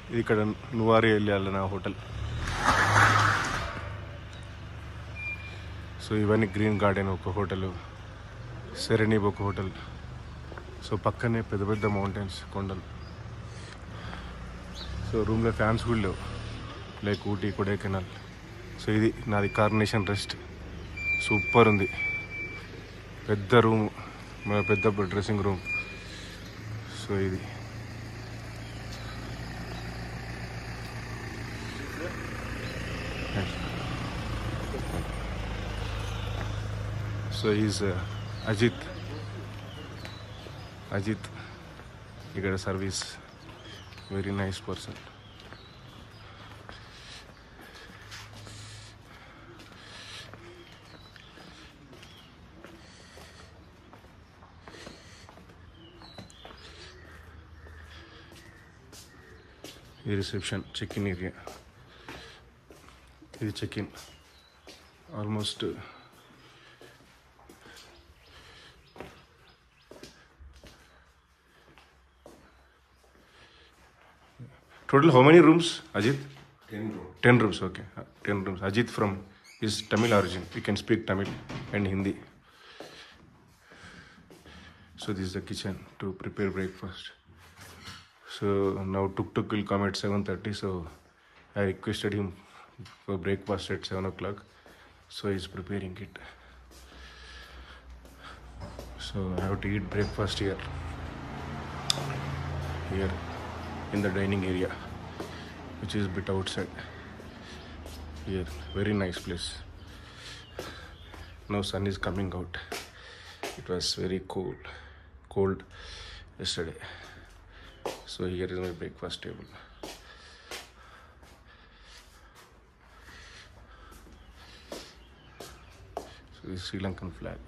ఇది ఇక్కడ నువారి వెళ్ళాలి నా హోటల్. సో ఇవన్నీ గ్రీన్ గార్డెన్ ఒక హోటల్, సెరెనీబ్ ఒక హోటల్. సో పక్కనే పెద్ద పెద్ద మౌంటైన్స్, కొండలు. సో రూమ్లో ఫ్యాన్స్ కూడా లేవు, లైక్ ఊటీ, కొడైకెనాల్. సో ఇది నాది కార్నేషన్ రెస్ట్. సూపర్ ఉంది, పెద్ద రూమ్, పెద్ద డ్రెస్సింగ్ రూమ్. సో ఇది సో ఈజ్ అజిత్ ఇక్కడ సర్వీస్, వెరీ నైస్ పర్సన్. ఇది రిసెప్షన్, చెక్ ఇన్ ఏరియా. ఇది check in. Almost total how many rooms, Ajit? 10 rooms, okay. 10 rooms. Ajit from his Tamil origin. We can speak Tamil and Hindi. So this is the kitchen to prepare breakfast. So now tuk will come at 7:30. So I requested him for breakfast at 7 o'clock. So he's preparing it. So I have to eat breakfast here in the dining area, which is a bit outside. Here, very nice place. Now sun is coming out. It was very cold yesterday. So here is my breakfast table. So this is Sri Lankan flag.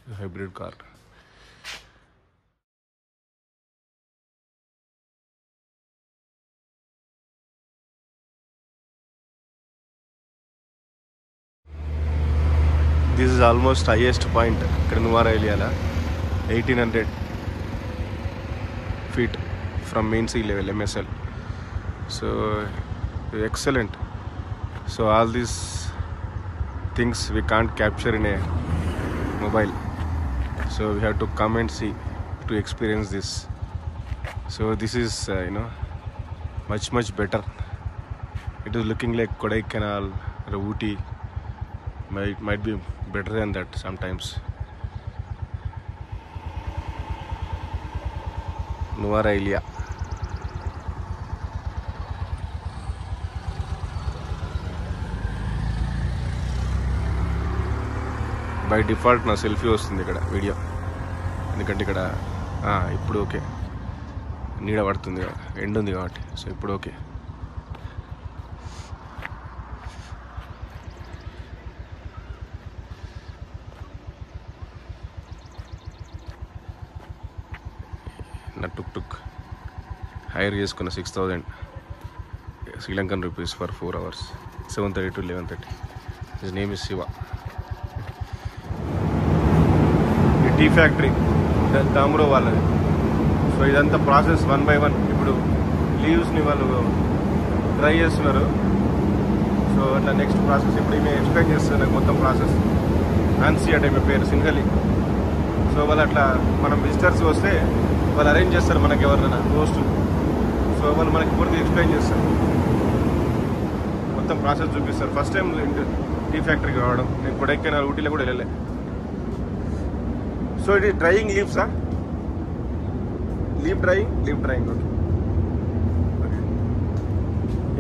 The hybrid car. This is almost highest point ఇక్కడ నువారా ఏరియాలో, 1800 feet from main sea level, MSL. So excellent. So all these things we can't capture in a mobile, so we have to come and see to experience this. So this is much better. It is looking like Kodaikanal or Ooty. Might be better than that sometimes. Nuwara area. By default నా selfie వస్తుంది ఇక్కడ video, ఎందుకంటే ఇక్కడ ఇప్పుడు okay, నీడ పడుతుంది, end ఉంది కాబట్టి. సో ఇప్పుడు ఓకే. నా టుక్ హైర్ చేసుకున్న 6,000 Sri Lankan rupees for 4 hours, 7:30 to 11:30. His name is Shiva. ఈ టీ ఫ్యాక్టరీ తామ్రో వాళ్ళది. సో ఇదంతా ప్రాసెస్ 1 by 1. ఇప్పుడు లీవ్స్ని వాళ్ళు డ్రై చేస్తున్నారు. సో అట్లా నెక్స్ట్ ప్రాసెస్ ఇప్పుడు మేము ఎక్స్ప్లెయిన్ చేస్తారు నాకు మొత్తం ప్రాసెస్. ఆన్సీ అంటే మీ పేరు సింగలి. సో వాళ్ళు అట్లా మనం విజిటర్స్ వస్తే వాళ్ళు అరేంజ్ చేస్తారు మనకి ఎవరైనా హోస్ట్. సో వాళ్ళు మనకి పూర్తి ఎక్స్ప్లెయిన్ చేస్తారు, మొత్తం ప్రాసెస్ చూపిస్తారు. ఫస్ట్ టైం టీ ఫ్యాక్టరీకి రావడం, నేను కొడైకెనాల్ ఊటీలో కూడా వెళ్ళలే. సో ఇది డ్రైయింగ్ లీవ్సా? Leave drying okay.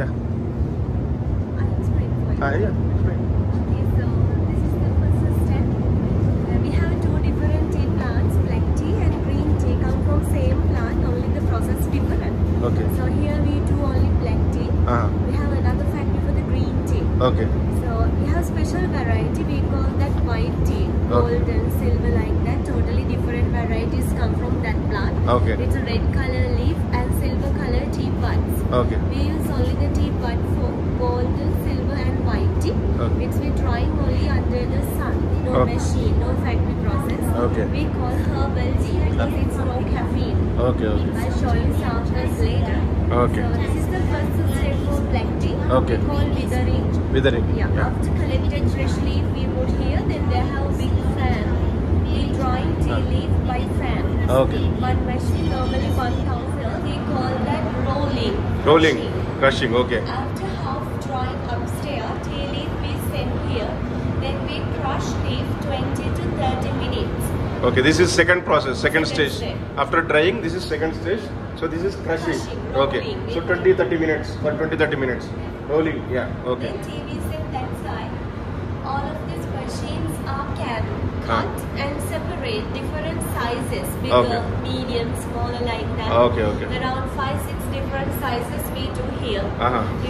Yeah explain. Okay. So here we do only black tea. We have another factory for the green tea. Okay. So we have special variety. We call that white tea, gold and silver like that. Totally different varieties come from that plant. Okay. It's a red color leaf and silver color tea buds. Okay. We use only the tea bud for gold, silver and white tea. Okay. Which we drying only under the sun. No machine, no factory process. Okay. We call herbal tea because it's no Okay, okay. I'll show you samples later. Okay. So this is the first step for black tea. Okay. We call withering. Withering. Yeah. After collected fresh leaf, we put here. Then they have a big fan. We drying tea leaf by fan. Okay. One machine normally 1,000. We call that rolling. Rolling. Crushing. Crushing. Okay. After half drying upstairs, tea leaf we send here. Then we crush leaf 20 to 30 minutes. Okay. This is second process, second Second stage. step. After drying, this is second stage. So this is crushing. Crushing, Okay. rolling. So 20-30 minutes. For 20-30 minutes. Rolling. Yeah. Okay. Then tea we send that side. All of these machines are can cut and separate different sizes, bigger, Okay. medium, smaller, like that. Okay. Okay. Around 5-6 different sizes we do here.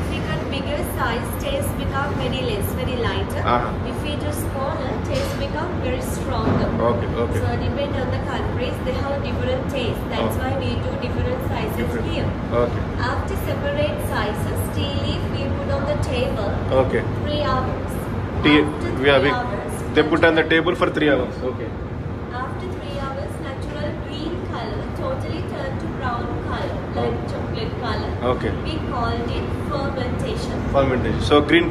If we cut bigger size, taste become very less, very lighter. If we do smaller, taste become very stronger. Okay. Okay. So depend on the countries, they have different taste. That's why we do different sizes here. Okay. After separate sizes, tea leaf we put on the table Okay. 3 hours. Tea. After Yeah. 3 hours, They put on the table for 3 hours. Okay. after 3 hours, natural green color totally turned to brown color, like chocolate color. Okay. We called it fermentation. Fermentation. So green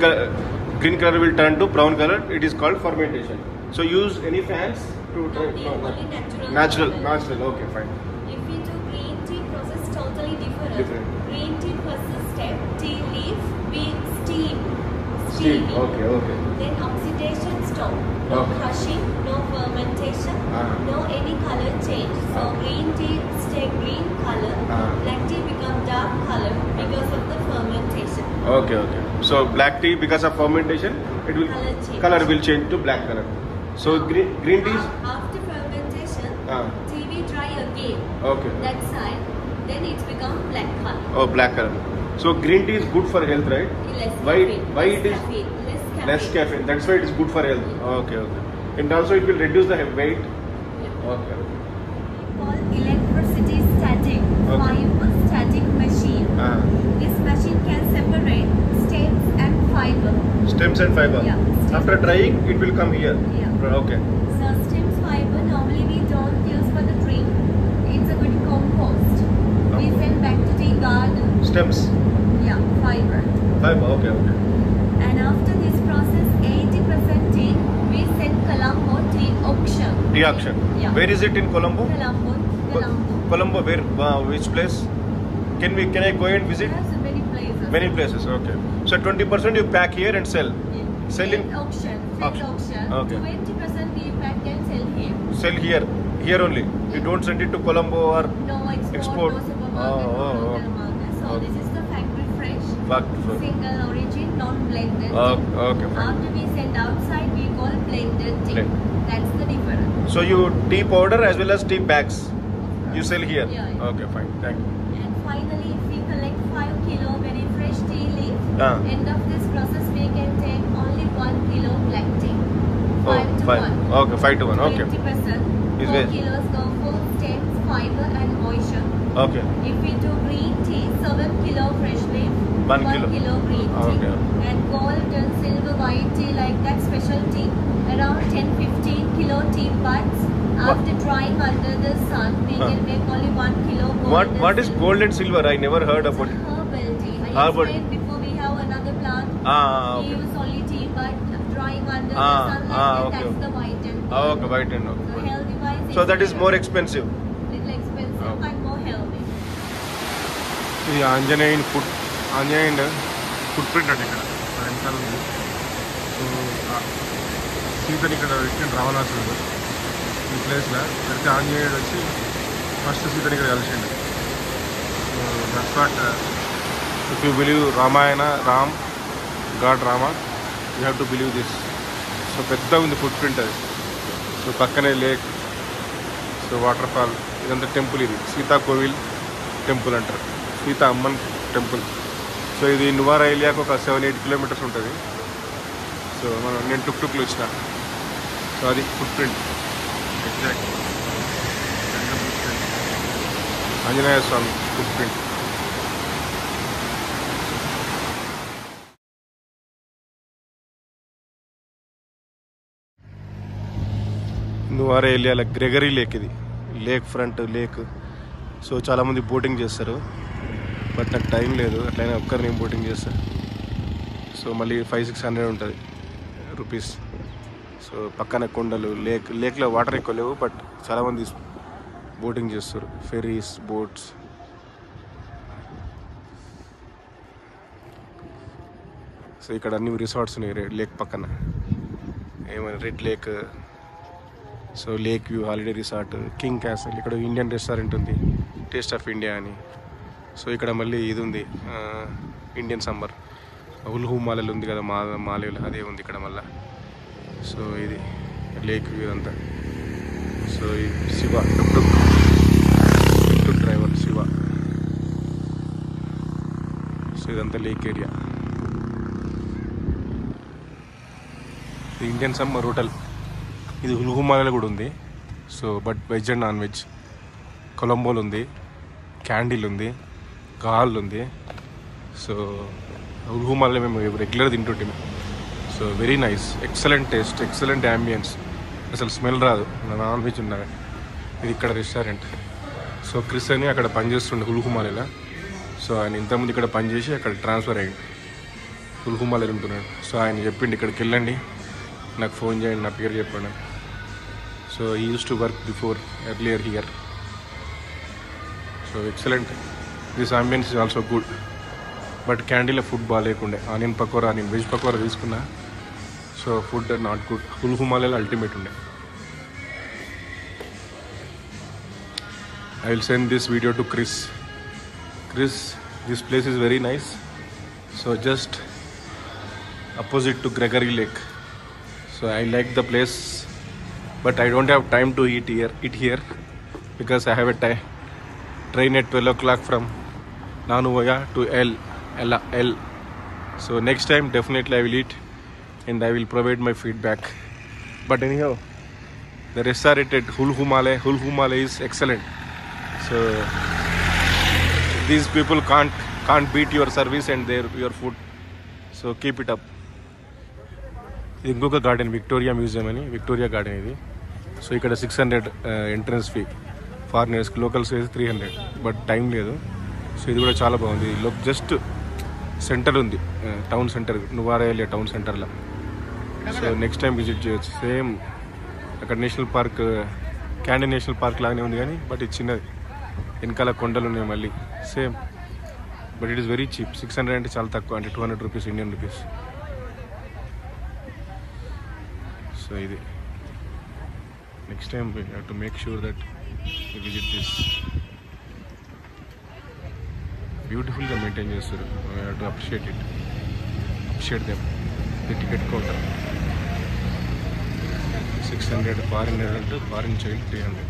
color will turn to brown color. It is called fermentation. So use any fans to Only natural. Natural. color. Natural. Okay. Fine. If we do green tea process, totally different. Different. Green tea first step, tea leaf we steam. Steam. Steaming. Okay. Okay. Then oxidation stop. No Okay. crushing, no fermentation, no any color change. So green tea stay green color, black tea become dark color because of the fermentation. Okay. Okay. So black tea, because of fermentation, it will Color change. change to black color. So green tea is After fermentation, Ah. tea we dry again. Okay. That side, then it's become black color. Oh, black color. So green tea is good for health, right? Less Why- caffeine. why less it is- caffeine, Less caffeine. That's why it is good for health. Okay. Okay. And also it will reduce the weight. Yeah. Okay. Called electricity static. Okay. Fiber static machine. This machine can separate stems and fiber. Stems and fiber. Yeah, stems. After drying, it will come here. Yeah. Okay. So stems fiber normally we don't use for the drink. It's a good compost. We send back to tea garden. Stems. Yeah, fiber. Fiber. Okay. Okay. And after this process, 80% tea we send Colombo tea auction. Tea auction. Yeah. Where is it in Colombo? Colombo. Colombo. Where? Which place? Can I go and visit? There's many places. Many places. Okay. So 20% you pack here and sell. Sell in auction. Auction. Okay. 20% we pack and sell here. sell here. Here only. You don't send it to Colombo or No export, Export. no supermarket, Oh, no oh, local oh. market. So Okay. this is the factory fresh, factory. single origin, non-blended. Okay, fine. After we send outside, we call blended tea. Blend. That's the difference. So you tea powder as well as tea bags. You sell here. Yeah. Okay, fine. Thank you. And finally, if we collect 5 kilo very fresh tea leaf, Ah. end of this process we can take only 1 kilo black tea. 5 to 5. 1. Okay, 5 to 1. Okay. 20%. Is 4 it? kilos go for stems, fiber and moisture. Okay. If we do green tea, 7 kilo fresh leaf, 1 kilo. green tea, Okay. and gold and silver white tea like that special tea, around 10-15 kilo tea buds. After drying under the sun, we can make only 1 kilo gold. What is gold and silver? I never heard It's a about it. herbal tea. I Herbal. explained before we have another plant. We Okay. use only tea, but drying under the Ah, sun like that, okay. that's the white and gold. Okay, white and So okay. healthy wise, So that is more expensive. little expensive Okay. but more healthy. ఇది ఆంజనేయుని ఆంజనేయుడు foot print అండి ఇక్కడ వెనకాల ఉంది. So సీతని ఇక్కడ పెట్టిన రావణాసురుడు ఈ ప్లేస్లో పెడితే ఆంజనేయుడు వచ్చి ఫస్ట్ సీతని ఇక్కడ కలిసిండు. So that's what if you believe Ramayana Ram god Rama you have to believe this. So పెద్ద ఉంది ఫుట్ ప్రింట్ అది. సో పక్కనే లేక్, సో వాటర్ ఫాల్, ఇదంతా టెంపుల్. ఇది సీతా కోవిల్ టెంపుల్ అంటారు, సీతా అమ్మన్ టెంపుల్. సో ఇది నువారా ఏరియాకు ఒక 7-8 కిలోమీటర్స్ ఉంటుంది. సో నేను టుక్టుక్లు వచ్చిన. సో అది ఫుట్ ప్రింట్ ఎగ్జాక్ట్ ఆంజనేయ స్వామి ఫుట్ ప్రింట్. నువారా ఏరియాల గ్రెగరీ లేక్, ఇది లేక్ ఫ్రంట్ లేక్ సో చాలామంది బోటింగ్ చేస్తారు, బట్ నాకు టైం లేదు. అట్లయినా ఒక్కరు నేను బోటింగ్ చేస్తాను. సో మళ్ళీ 500-600 ఉంటుంది రూపీస్. సో పక్కన కొండలు, లేక్లో వాటర్ ఎక్కువ లేవు, బట్ చాలామంది బోటింగ్ చేస్తారు, ఫెరీస్, బోట్స్. సో ఇక్కడ అన్ని రిసార్ట్స్ ఉన్నాయి లేక్ పక్కన. ఏమైనా red lake, so lake view holiday resort, king castle. ఇక్కడ ఇండియన్ రెస్టారెంట్ ఉంది, టేస్ట్ ఆఫ్ ఇండియా అని. సో ఇక్కడ మళ్ళీ ఇది ఉంది, ఇండియన్ సమ్మర్. ఉల్హు మాలలు ఉంది కదా, మాలేలు, అదే ఉంది ఇక్కడ మళ్ళీ. సో ఇది లేక్ వ్యూ అంతా. సో ఇది Shiva tuk driver Shiva. So ఇదంతా lake area. Indian summer hotel. ఇది ఉల్హు మాలలో కూడా ఉంది. So but veg and non veg. కొలంబోలు ఉంది, క్యాండిల్ ఉంది, గాల్ ఉంది. సో ఉల్హు మాలలో మేము రెగ్యులర్ తింటుంటాము. So very nice, excellent taste, excellent ambience. అసలు స్మెల్ రాదు నాన్ వెజ్ ఉన్నా. ఇది ఇక్కడ రెస్టారెంట్. సో క్రిస్ అని అక్కడ పనిచేస్తుండే ఉల్హు మాలలో. సో ఆయన ఇంతకుముందు ఇక్కడ పనిచేసి అక్కడ ట్రాన్స్ఫర్ అయ్యింది, ఉల్హు మాలలో ఉంటున్నాడు. సో ఆయన చెప్పిండు ఇక్కడికి వెళ్ళండి, నాకు ఫోన్ చేయండి, నా పేరు చెప్పండి. సో ఈ uses to work before earlier here. So excellent. This ambience is also good. But క్యాండీలో ఫుడ్ బాగాలేకుండే. ఆనియన్ పకోరా, నేను వెజ్ పకోరా తీసుకున్నా. So food not good. ఉల్హు మాలలో అల్టిమేట్ ఉండే. I will send this video to Chris. Chris, this place is very nice. So just opposite to Gregory Lake. So I like the place, but I don't have time to eat here because I have a train at 12 o'clock from Nanuvoya to L. So next time definitely I will eat and I will provide my feedback. But anyhow, the restaurant at Ulhu Male is excellent. So these people can't beat your service and your food. So keep it up. ఇంకొక garden Victoria museum అని, Victoria garden ఇది. So ఇక్కడ 600 entrance fee ఫారినర్స్కి, locals అయితే 300. But time లేదు. So ఇది కూడా చాలా బాగుంది. జస్ట్ సెంటర్ ఉంది, టౌన్ సెంటర్, నువారేలియా టౌన్ సెంటర్లో. సో నెక్స్ట్ టైం విజిట్ చేయొచ్చు. సేమ్ అక్కడ national park, candy national park లాగానే ఉంది కానీ బట్ ఇది చిన్నది. వెనకాల కొండలు ఉన్నాయి మళ్ళీ same. But it is very cheap. 600 అంటే చాలా తక్కువ, అంటే 200 రూపీస్, ఇండియన్ రూపీస్. సో ఇది next time we have to make sure that we visit this. బ్యూటిఫుల్గా మెయింటైన్ చేస్తారు. We have to appreciate them. The ticket counter 600, foreign adult, foreign child 300.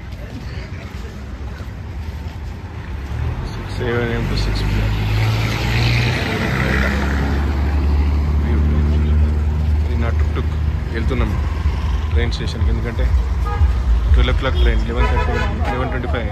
6 AM to 6 PM. ఇది నా టుక్ వెళ్తున్నాం train స్టేషన్కి. ఎందుకంటే 12 o'clock train, 11:25